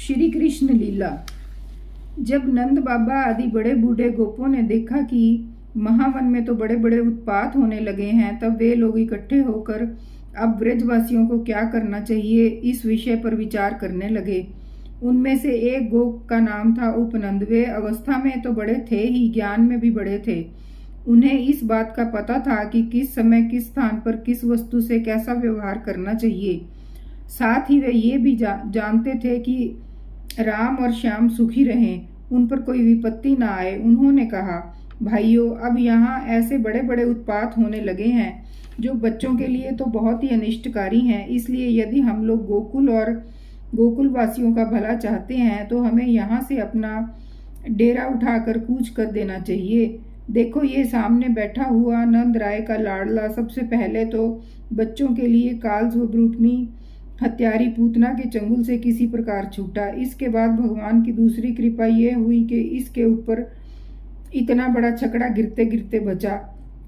श्री कृष्ण लीला। जब नंद बाबा आदि बड़े बूढ़े गोपों ने देखा कि महावन में तो बड़े बड़े उत्पात होने लगे हैं, तब वे लोग इकट्ठे होकर अब ब्रजवासियों को क्या करना चाहिए इस विषय पर विचार करने लगे। उनमें से एक गोप का नाम था उपनंद। वे अवस्था में तो बड़े थे ही, ज्ञान में भी बड़े थे। उन्हें इस बात का पता था कि किस समय किस स्थान पर किस वस्तु से कैसा व्यवहार करना चाहिए। साथ ही वे ये भी जानते थे कि राम और श्याम सुखी रहें, उन पर कोई विपत्ति ना आए। उन्होंने कहा, भाइयों, अब यहाँ ऐसे बड़े बड़े उत्पात होने लगे हैं जो बच्चों के लिए तो बहुत ही अनिष्टकारी हैं। इसलिए यदि हम लोग गोकुल और गोकुल वासियों का भला चाहते हैं तो हमें यहाँ से अपना डेरा उठाकर कूच कर देना चाहिए। देखो, ये सामने बैठा हुआ नंद राय का लाडला सबसे पहले तो बच्चों के लिए काल स्वरूपनी हत्यारी पूतना के चंगुल से किसी प्रकार छूटा। इसके बाद भगवान की दूसरी कृपा ये हुई कि इसके ऊपर इतना बड़ा छकड़ा गिरते गिरते बचा।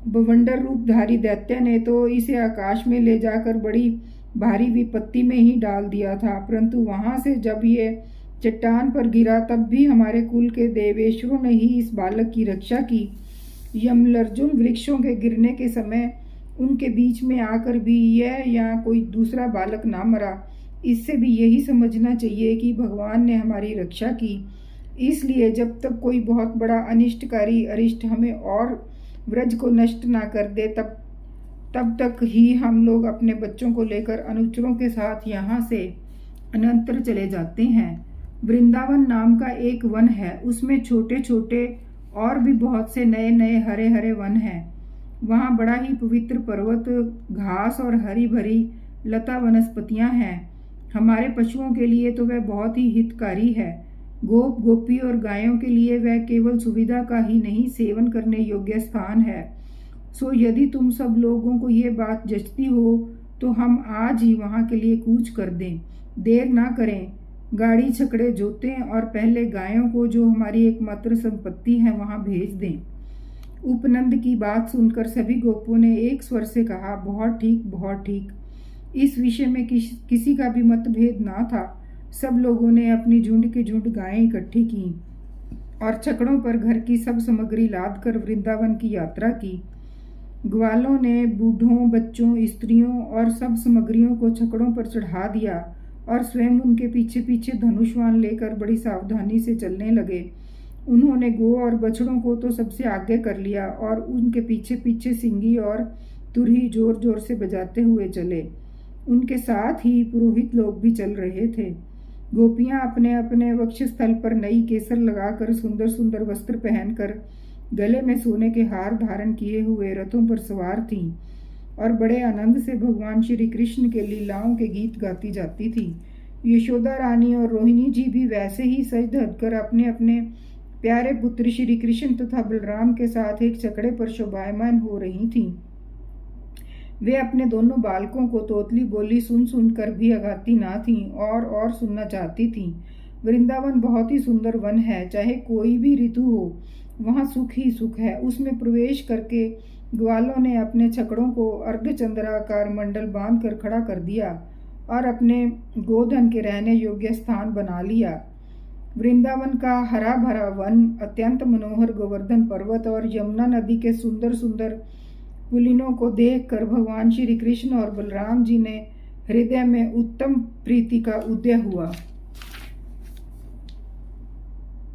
बवंडर रूपधारी दैत्य ने तो इसे आकाश में ले जाकर बड़ी भारी विपत्ति में ही डाल दिया था, परंतु वहां से जब ये चट्टान पर गिरा तब भी हमारे कुल के देवेश्वरों ने ही इस बालक की रक्षा की। यमलर्जुन वृक्षों के गिरने के समय उनके बीच में आकर भी यह या कोई दूसरा बालक ना मरा। इससे भी यही समझना चाहिए कि भगवान ने हमारी रक्षा की। इसलिए जब तक कोई बहुत बड़ा अनिष्टकारी अरिष्ट हमें और व्रज को नष्ट ना कर दे तब तक ही हम लोग अपने बच्चों को लेकर अनुचरों के साथ यहाँ से अनंतर चले जाते हैं। वृंदावन नाम का एक वन है, उसमें छोटे छोटे और भी बहुत से नए नए हरे हरे वन हैं। वहाँ बड़ा ही पवित्र पर्वत, घास और हरी भरी लता वनस्पतियाँ हैं। हमारे पशुओं के लिए तो वह बहुत ही हितकारी है। गोप गोपी और गायों के लिए वह केवल सुविधा का ही नहीं, सेवन करने योग्य स्थान है। सो यदि तुम सब लोगों को ये बात जचती हो तो हम आज ही वहाँ के लिए कूच कर दें। देर ना करें, गाड़ी छकड़े जोतें और पहले गायों को, जो हमारी एकमात्र संपत्ति है, वहाँ भेज दें। उपनंद की बात सुनकर सभी गोपों ने एक स्वर से कहा, बहुत ठीक, बहुत ठीक। इस विषय में किसी का भी मतभेद ना था। सब लोगों ने अपनी झुंड की झुंड गायें इकट्ठी की और छकड़ों पर घर की सब सामग्री लाद कर वृंदावन की यात्रा की। ग्वालों ने बूढ़ों, बच्चों, स्त्रियों और सब सामग्रियों को छकड़ों पर चढ़ा दिया और स्वयं उनके पीछे पीछे धनुष्वान लेकर बड़ी सावधानी से चलने लगे। उन्होंने गो और बछड़ों को तो सबसे आगे कर लिया और उनके पीछे पीछे सिंगी और तुरही जोर जोर से बजाते हुए चले। उनके साथ ही पुरोहित लोग भी चल रहे थे। गोपियां अपने अपने वक्षस्थल पर नई केसर लगाकर, सुंदर सुंदर वस्त्र पहनकर, गले में सोने के हार धारण किए हुए रथों पर सवार थीं और बड़े आनंद से भगवान श्री कृष्ण के लीलाओं के गीत गाती जाती थी। यशोदा रानी और रोहिणी जी भी वैसे ही सज धज कर अपने अपने प्यारे पुत्र श्री कृष्ण तथा बलराम के साथ एक छकड़े पर शोभायमान हो रही थीं। वे अपने दोनों बालकों को तोतली बोली सुन सुनकर भी अगाती ना थीं और सुनना चाहती थीं। वृंदावन बहुत ही सुंदर वन है, चाहे कोई भी ऋतु हो, वहाँ सुख ही सुख है। उसमें प्रवेश करके ग्वालों ने अपने छकड़ों को अर्धचंद्राकार मंडल बांध कर खड़ा कर दिया और अपने गोधन के रहने योग्य स्थान बना लिया। वृंदावन का हरा भरा वन, अत्यंत मनोहर गोवर्धन पर्वत और यमुना नदी के सुंदर सुंदर पुलिनों को देखकर भगवान श्री कृष्ण और बलराम जी ने हृदय में उत्तम प्रीति का उदय हुआ।